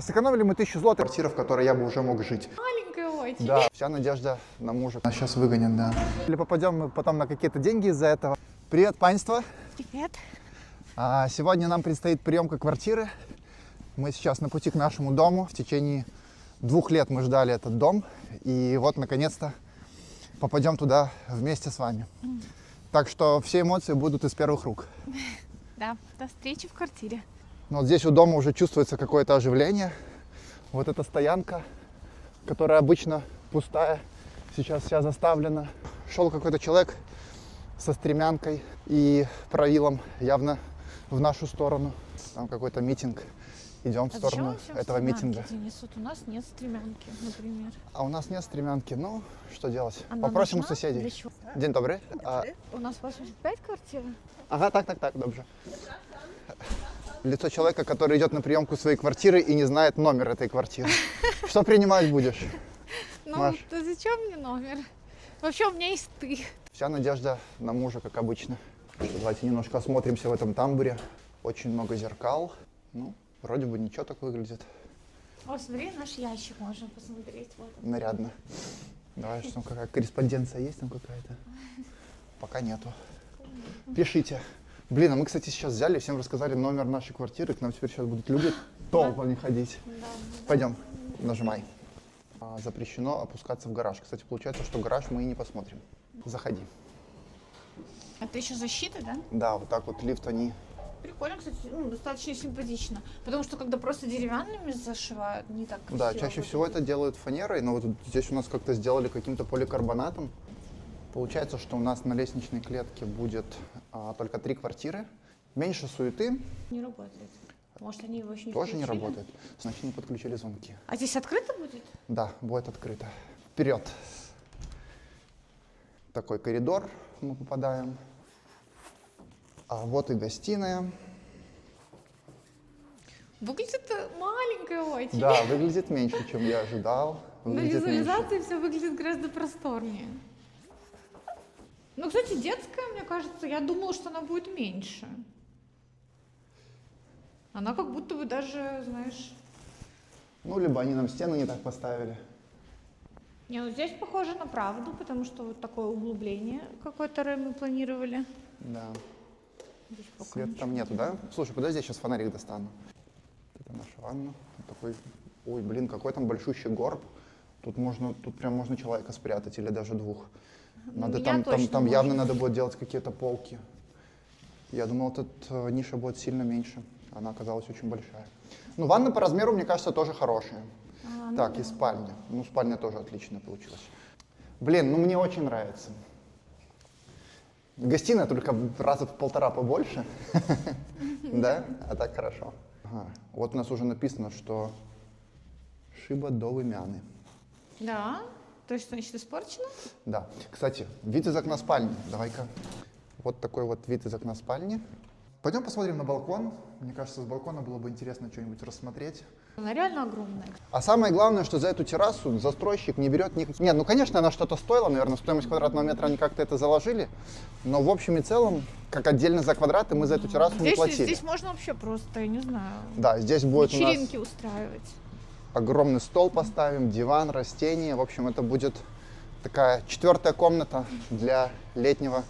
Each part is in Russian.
Сэкономили мы 1000 злотых. Квартира, в которой я бы уже мог жить. Маленькая очень. Да, вся надежда на мужа. Нас сейчас выгонят, да. Или попадем мы потом на какие-то деньги из-за этого. Привет, панство. Привет. Сегодня нам предстоит приемка квартиры. Мы сейчас на пути к нашему дому. В течение 2 лет мы ждали этот дом. И вот, наконец-то, попадем туда вместе с вами. Так что все эмоции будут из первых рук. Да, до встречи в квартире. Но вот здесь у дома уже чувствуется какое-то оживление. Вот эта стоянка, которая обычно пустая, сейчас вся заставлена. Шел какой-то человек со стремянкой и правилом явно в нашу сторону. Там какой-то митинг. Идем в сторону этого митинга. Несут? У нас нет стремянки, например. А у нас нет стремянки. Ну, что делать? Она Попросим у нужна? соседей. Для чего? День добрый. У нас 85 квартира. Ага, так, добре. Лицо человека, который идет на приемку своей квартиры и не знает номер этой квартиры. Что принимать будешь? Ну, Маш? да зачем мне номер? Вообще у меня есть ты. Вся надежда на мужа, как обычно. Давайте немножко осмотримся в этом тамбуре. Очень много зеркал. Ну, вроде бы ничего так выглядит. О, смотри, наш ящик можно посмотреть. Вот. Нарядно. Давай, что там какая корреспонденция есть там какая-то? Пока нету. Пишите. Блин, а мы, кстати, сейчас взяли, всем рассказали номер нашей квартиры. К нам теперь сейчас будут люди толпами ходить. Да. Пойдем, нажимай. Запрещено опускаться в гараж. Кстати, получается, что гараж мы и не посмотрим. Заходи. А ты еще защита, да? Да, вот так вот лифт они... Прикольно, кстати, достаточно симпатично. Потому что когда просто деревянными зашивают, не так красиво. Да, чаще всего это делают фанерой, но вот здесь у нас как-то сделали каким-то поликарбонатом. Получается, что у нас на лестничной клетке будет только 3 квартиры. Меньше суеты. Не работает. Может, они его еще не Тоже не включили? работает. Значит, не подключили звонки. А здесь открыто будет? Да, будет открыто. Вперед. Такой коридор мы попадаем. Вот и гостиная. Выглядит маленькая очень. Да, выглядит меньше, чем я ожидал. На Выглядит меньше. визуализации все выглядит гораздо просторнее. Ну, кстати, детская, мне кажется, я думала, что она будет меньше. Она как будто бы даже, знаешь... Ну, либо они нам стену не так поставили. Не, ну здесь похоже на правду, потому что вот такое углубление какое-то мы планировали. Да. Здесь пока Света ничего там нету, да? Слушай, подожди, я сейчас фонарик достану. Это наша ванна. Вот такой... Ой, блин, какой там большущий горб. Тут прям можно человека спрятать или даже 2. Надо там явно надо будет делать какие-то полки. Я думал, тут ниша будет сильно меньше. Она оказалась очень большая. Ну, ванна по размеру, мне кажется, тоже хорошая. Так, и спальня. Ну, спальня тоже отличная получилась. Блин, ну мне очень нравится. Гостиная только раза в 1,5 побольше. Да? А так хорошо. Вот у нас уже написано, что шиба до вымяны. Да? То есть, значит, испорчено? Да. Кстати, вид из окна спальни. Давай-ка. Вот такой вот вид из окна спальни. Пойдем посмотрим на балкон. Мне кажется, с балкона было бы интересно что-нибудь рассмотреть. Она реально огромная. А самое главное, что за эту террасу застройщик не берет ни... Нет, ну, конечно, она что-то стоила, наверное, стоимость квадратного метра они как-то это заложили. Но в общем и целом, как отдельно за квадраты, мы за эту террасу не платили. Здесь можно вообще просто, я не знаю, Да, здесь будет у нас... вечеринки устраивать. Огромный стол поставим, диван, растения. В общем, это будет такая 4-я комната для летнего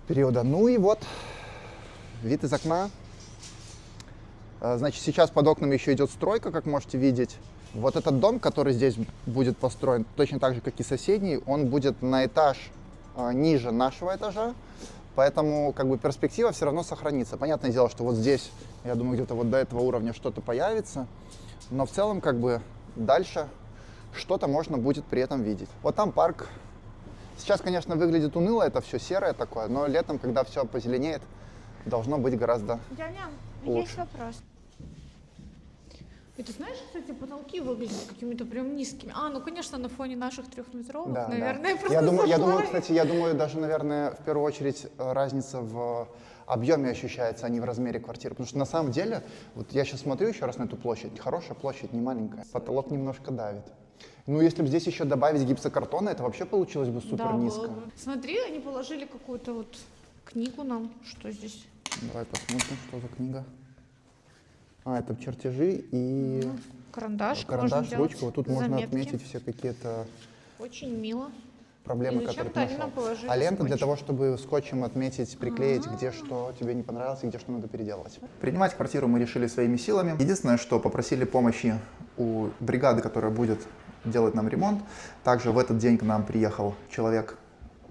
периода. Ну и вот вид из окна. Значит, сейчас под окнами еще идет стройка, как можете видеть. Вот этот дом, который здесь будет построен, точно так же, как и соседний, он будет на этаж ниже нашего этажа. Поэтому как бы перспектива все равно сохранится. Понятное дело, что вот здесь, я думаю, где-то вот до этого уровня что-то появится. Но в целом, как бы, дальше что-то можно будет при этом видеть. Вот там парк. Сейчас, конечно, выглядит уныло, это все серое такое, но летом, когда все позеленеет, должно быть гораздо Дяня, лучше. есть вопрос. И ты знаешь, кстати, потолки выглядят какими-то прям низкими. Ну, конечно, на фоне наших 3-метровых, Да, наверное, да. просто Я думаю, кстати, даже, наверное, в первую очередь разница в объеме ощущается, а не в размере квартиры. Потому что на самом деле, вот я сейчас смотрю еще раз на эту площадь, хорошая площадь, не маленькая. Потолок немножко давит. Ну, если бы здесь еще добавить гипсокартона, это вообще получилось бы супер низко. Было бы. Смотри, они положили какую-то вот книгу нам. Что здесь? Давай посмотрим, что за книга. Это чертежи и Карандаш, карандаш, можно ручка. делать Вот тут можно заметки. отметить все какие-то Очень мило. проблемы, И которые зачем-то ты они нашел. нам положили А лента для скотч. того, чтобы скотчем отметить, приклеить, где что тебе не понравилось и где что надо переделывать. Принимать квартиру мы решили своими силами. Единственное, что попросили помощи у бригады, которая будет делать нам ремонт. Также в этот день к нам приехал человек,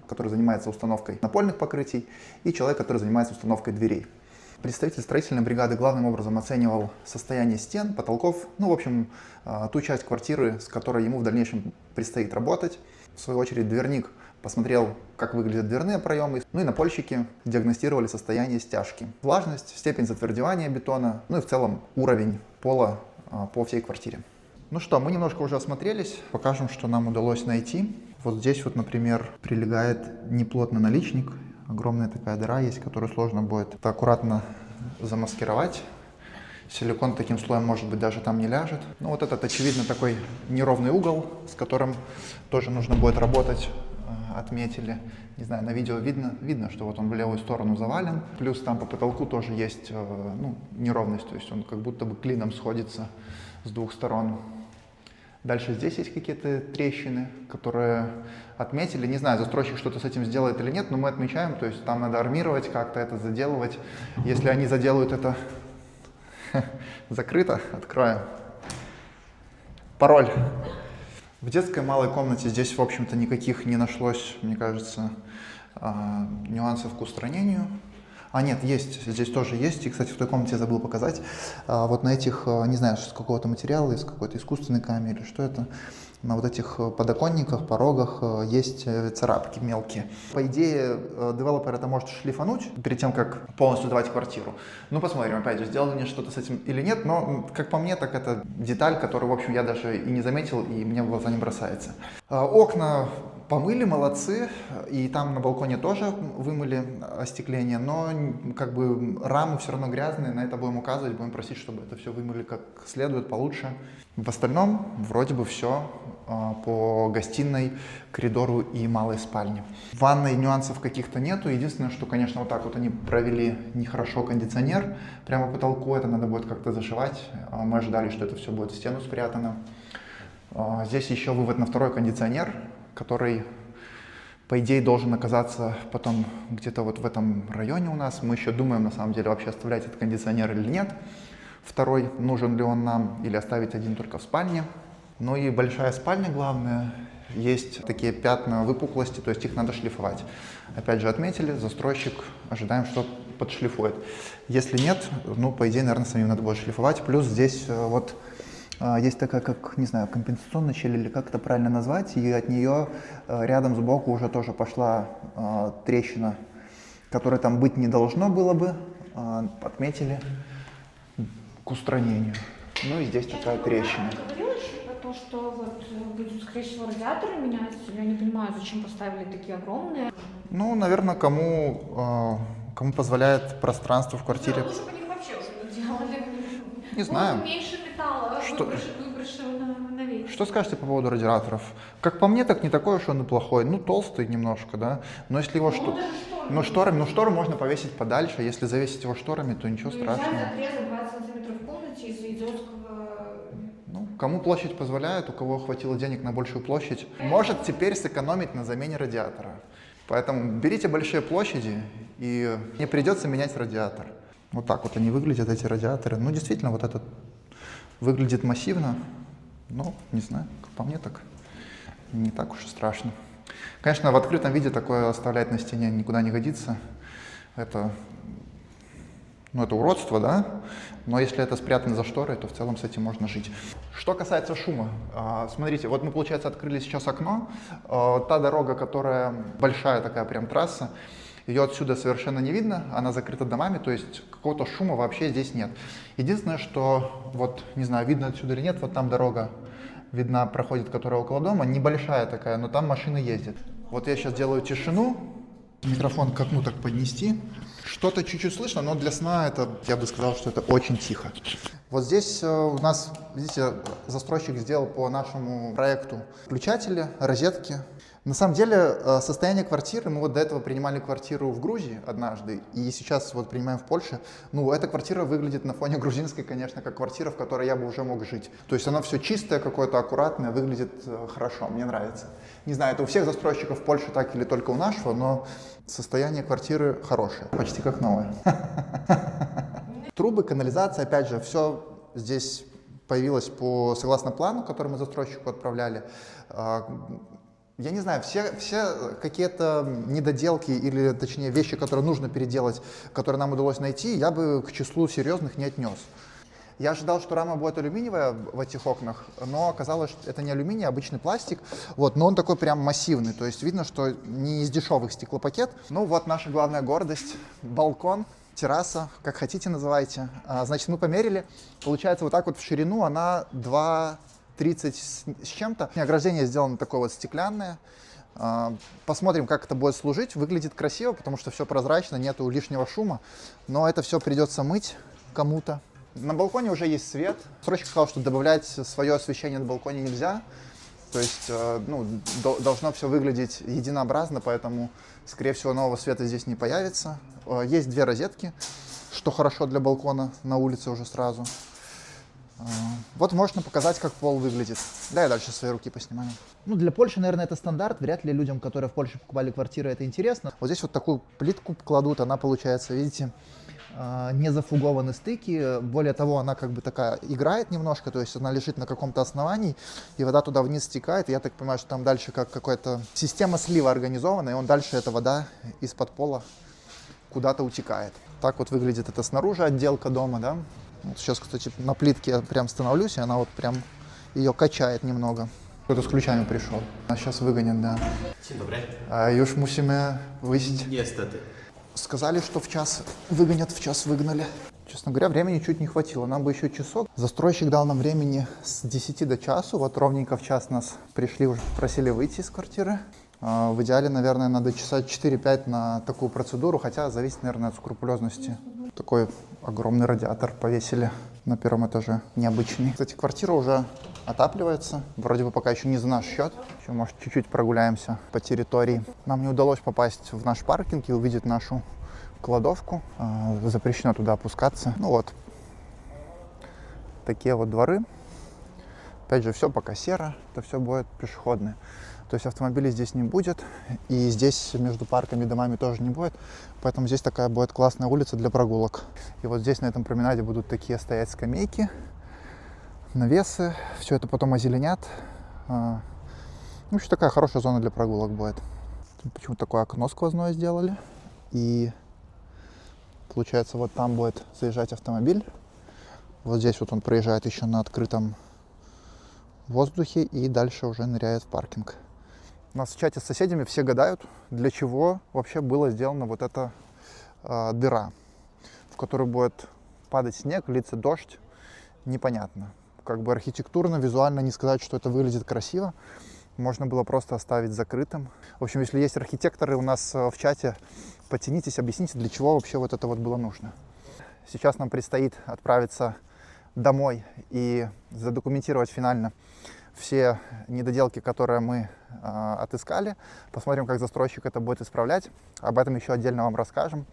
который занимается установкой напольных покрытий, и человек, который занимается установкой дверей. Представитель строительной бригады главным образом оценивал состояние стен, потолков, ну, в общем, ту часть квартиры, с которой ему в дальнейшем предстоит работать. В свою очередь, дверник посмотрел, как выглядят дверные проемы, ну и напольщики диагностировали состояние стяжки, влажность, степень затвердевания бетона, ну и в целом уровень пола по всей квартире. Ну что, мы немножко уже осмотрелись, покажем, что нам удалось найти. Вот здесь вот, например, прилегает неплотный наличник, огромная такая дыра есть, которую сложно будет это аккуратно замаскировать. Силикон таким слоем, может быть, даже там не ляжет. Ну вот этот, очевидно, такой неровный угол, с которым тоже нужно будет работать, отметили. Не знаю, на видео видно, что вот он в левую сторону завален. Плюс там по потолку тоже есть неровность, то есть он как будто бы клином сходится с двух сторон. Дальше здесь есть какие-то трещины, которые отметили. Не знаю, застройщик что-то с этим сделает или нет, но мы отмечаем, то есть там надо армировать как-то это, заделывать. Если они заделают это закрыто, откроем. Пароль. В детской малой комнате здесь, в общем-то, никаких не нашлось, мне кажется, нюансов к устранению. Нет, есть, здесь тоже есть, и, кстати, в той комнате я забыл показать, вот на этих, не знаю, с какого-то материала, из какой-то искусственной камни или что это, на вот этих подоконниках, порогах есть царапки мелкие. По идее, девелопер это может шлифануть перед тем, как полностью сдавать квартиру. Ну, посмотрим, опять же, сделали они что-то с этим или нет, но, как по мне, так это деталь, которую, в общем, я даже и не заметил, и мне в глаза не бросается. Окна помыли, молодцы, и там на балконе тоже вымыли остекление, но как бы рамы все равно грязные, на это будем указывать, будем просить, чтобы это все вымыли как следует, получше. В остальном вроде бы все по гостиной, коридору и малой спальне. В ванной нюансов каких-то нету, единственное, что, конечно, вот так вот они провели нехорошо кондиционер, прямо по потолку, это надо будет как-то зашивать, мы ожидали, что это все будет в стену спрятано. Здесь еще вывод на второй кондиционер, который, по идее, должен оказаться потом где-то вот в этом районе у нас. Мы еще думаем, на самом деле, вообще оставлять этот кондиционер или нет. Второй, нужен ли он нам, или оставить один только в спальне. Ну и большая спальня, главное, есть такие пятна выпуклости, то есть их надо шлифовать. Опять же, отметили, застройщик, ожидаем, что подшлифует. Если нет, ну, по идее, наверное, самим надо будет шлифовать. Плюс здесь вот есть такая, как, не знаю, компенсационная щель или как это правильно назвать, и от нее рядом сбоку уже тоже пошла трещина, которая там быть не должно было бы, отметили к устранению. Ну и здесь такая трещина. Я говорила еще про то, что вот будут, скорее всего, радиаторы менять. Я не понимаю, зачем поставили такие огромные. Ну, наверное, кому позволяет пространство в квартире. Лучше бы них вообще уже не делали. Не знаю. Меньше металла, Что- выброшенного на вещь. Что скажете по поводу радиаторов? Как по мне, так не такой уж он и плохой. Ну, толстый немножко, да. Но если его шторы можно повесить подальше. Если завесить его шторами, то ничего страшного. Нельзя отрезать 20 сантиметров в комнате из-за идиотского... Ну, кому площадь позволяет, у кого хватило денег на большую площадь, может теперь сэкономить на замене радиатора. Поэтому берите большие площади, и не придется менять радиатор. Вот так вот они выглядят, эти радиаторы. Ну, действительно, вот этот выглядит массивно. Ну, не знаю, как по мне, так не так уж и страшно. Конечно, в открытом виде такое оставлять на стене никуда не годится. Это уродство, да? Но если это спрятано за шторой, то в целом с этим можно жить. Что касается шума, смотрите, вот мы, получается, открыли сейчас окно. Та дорога, которая большая такая прям трасса, ее отсюда совершенно не видно, она закрыта домами, то есть какого-то шума вообще здесь нет. Единственное, что, вот, не знаю, видно отсюда или нет, вот там дорога видна, проходит, которая около дома, небольшая такая, но там машины ездят. Вот я сейчас делаю тишину, микрофон к окну так поднести. Что-то чуть-чуть слышно, но для сна это, я бы сказал, что это очень тихо. Вот здесь у нас, видите, застройщик сделал по нашему проекту включатели, розетки. На самом деле состояние квартиры, мы вот до этого принимали квартиру в Грузии однажды, и сейчас вот принимаем в Польше. Ну, эта квартира выглядит на фоне грузинской, конечно, как квартира, в которой я бы уже мог жить. То есть она все чистое, какое-то аккуратное, выглядит хорошо, мне нравится. Не знаю, это у всех застройщиков в Польше так или только у нашего, но состояние квартиры хорошее, почти как новое. Трубы, канализация, опять же, все здесь появилось согласно плану, который мы застройщику отправляли. Я не знаю, все какие-то недоделки или, точнее, вещи, которые нужно переделать, которые нам удалось найти, я бы к числу серьезных не отнес. Я ожидал, что рама будет алюминиевая в этих окнах, но оказалось, что это не алюминий, а обычный пластик. Вот, но он такой прям массивный, то есть видно, что не из дешевых стеклопакет. Ну вот наша главная гордость – балкон, терраса, как хотите называйте. Значит, мы померили, получается вот так вот в ширину она 2,30 с чем-то. Ограждение сделано такое вот стеклянное. Посмотрим, как это будет служить. Выглядит красиво, потому что все прозрачно, нету лишнего шума. Но это все придется мыть кому-то. На балконе уже есть свет. Стройщик сказал, что добавлять свое освещение на балконе нельзя. То есть должно все выглядеть единообразно, поэтому, скорее всего, нового света здесь не появится. Есть две розетки, что хорошо для балкона на улице уже сразу. Вот можно показать, как пол выглядит. Дай я дальше свои руки поснимаю. Ну, для Польши, наверное, это стандарт. Вряд ли людям, которые в Польше покупали квартиры, это интересно. Вот здесь вот такую плитку кладут, она получается, видите, не зафугованы стыки. Более того, она как бы такая играет немножко, то есть она лежит на каком-то основании, и вода туда вниз стекает. И я так понимаю, что там дальше как какая-то система слива организована, и он дальше, эта вода из-под пола куда-то утекает. Так вот выглядит это снаружи отделка дома, да. Вот сейчас, кстати, на плитке я прям становлюсь, и она вот прям ее качает немного. Кто-то с ключами пришел. Нас сейчас выгонят, да. Dzień dobry. Już musimy wyjść. Niestety. Сказали, что в час выгонят, в час выгнали. Честно говоря, времени чуть не хватило, нам бы еще часок. Застройщик дал нам времени с 10 до часу, вот ровненько в час нас пришли, уже просили выйти из квартиры. В идеале, наверное, надо часа 4-5 на такую процедуру, хотя зависит, наверное, от скрупулезности. Такой огромный радиатор повесили на первом этаже, необычный. Кстати, квартира уже отапливается, вроде бы пока еще не за наш счет. Еще, может, чуть-чуть прогуляемся по территории. Нам не удалось попасть в наш паркинг и увидеть нашу кладовку. Запрещено туда опускаться. Ну вот, такие вот дворы. Опять же, все пока серо, это все будет пешеходное. То есть автомобилей здесь не будет, и здесь между парками и домами тоже не будет, поэтому здесь такая будет классная улица для прогулок. И вот здесь на этом променаде будут такие стоять скамейки, навесы, все это потом озеленят. В общем, такая хорошая зона для прогулок будет. Почему такое окно сквозное сделали, и получается вот там будет заезжать автомобиль. Вот здесь вот он проезжает еще на открытом воздухе и дальше уже ныряет в паркинг. У нас в чате с соседями все гадают, для чего вообще была сделана вот эта дыра, в которую будет падать снег, литься дождь. Непонятно. Как бы архитектурно, визуально не сказать, что это выглядит красиво. Можно было просто оставить закрытым. В общем, если есть архитекторы у нас в чате, подтянитесь, объясните, для чего вообще вот это вот было нужно. Сейчас нам предстоит отправиться домой и задокументировать финально все недоделки, которые мы отыскали. Посмотрим, как застройщик это будет исправлять. Об этом еще отдельно вам расскажем.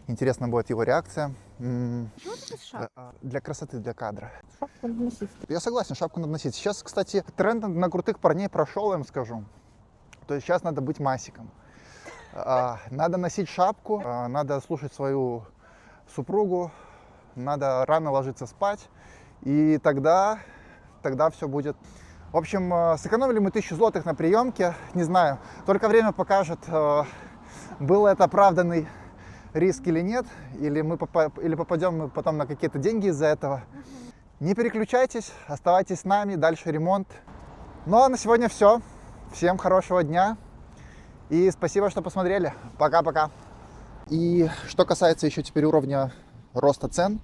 Интересна будет его реакция. Для красоты, для кадра. Шапку надо носить. Я согласен, шапку надо носить. Сейчас, кстати, тренд на крутых парней прошел, я вам скажу. То есть сейчас надо быть масиком. Надо носить шапку, надо слушать свою супругу, надо рано ложиться спать. И тогда все будет. В общем, сэкономили мы 1000 злотых на приемке. Не знаю, только время покажет, был это оправданный риск или нет, или попадем мы потом на какие-то деньги из-за этого. Не переключайтесь, оставайтесь с нами, дальше ремонт. Ну а на сегодня все. Всем хорошего дня и спасибо, что посмотрели. Пока-пока. И что касается еще теперь уровня роста цен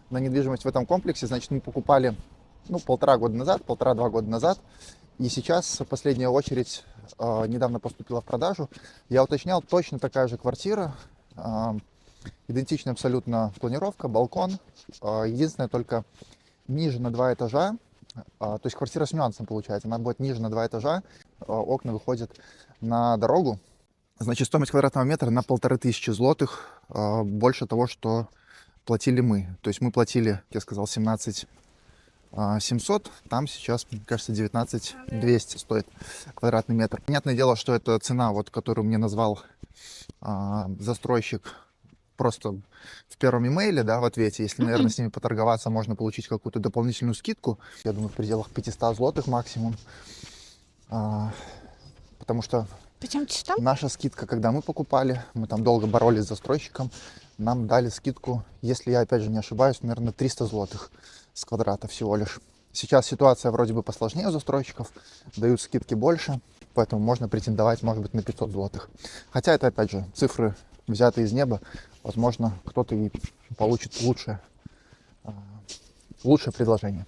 на недвижимость в этом комплексе, значит, мы покупали 1,5 года назад, 1,5-2 года назад, и сейчас последняя очередь недавно поступила в продажу. Я уточнял, точно такая же квартира, идентичная абсолютно планировка, балкон. Единственное, только ниже на 2 этажа, то есть квартира с нюансом получается, она будет ниже на 2 этажа, окна выходят на дорогу. Значит, стоимость квадратного метра на 1500 злотых, больше того, что платили мы. То есть мы платили, как я сказал, 17 700, там сейчас, мне кажется, 19 200 стоит квадратный метр. Понятное дело, что это цена, вот, которую мне назвал застройщик просто в первом имейле, да, в ответе. Если, наверное, с ними поторговаться, можно получить какую-то дополнительную скидку. Я думаю, в пределах 500 злотых максимум. Потому что Пойдемте там. наша скидка, когда мы покупали, мы там долго боролись с застройщиком, нам дали скидку, если я опять же не ошибаюсь, наверное, 300 злотых с квадрата всего лишь. Сейчас ситуация вроде бы посложнее у застройщиков, дают скидки больше, поэтому можно претендовать, может быть, на 500 злотых. Хотя это, опять же, цифры взятые из неба, возможно, кто-то и получит лучшее предложение.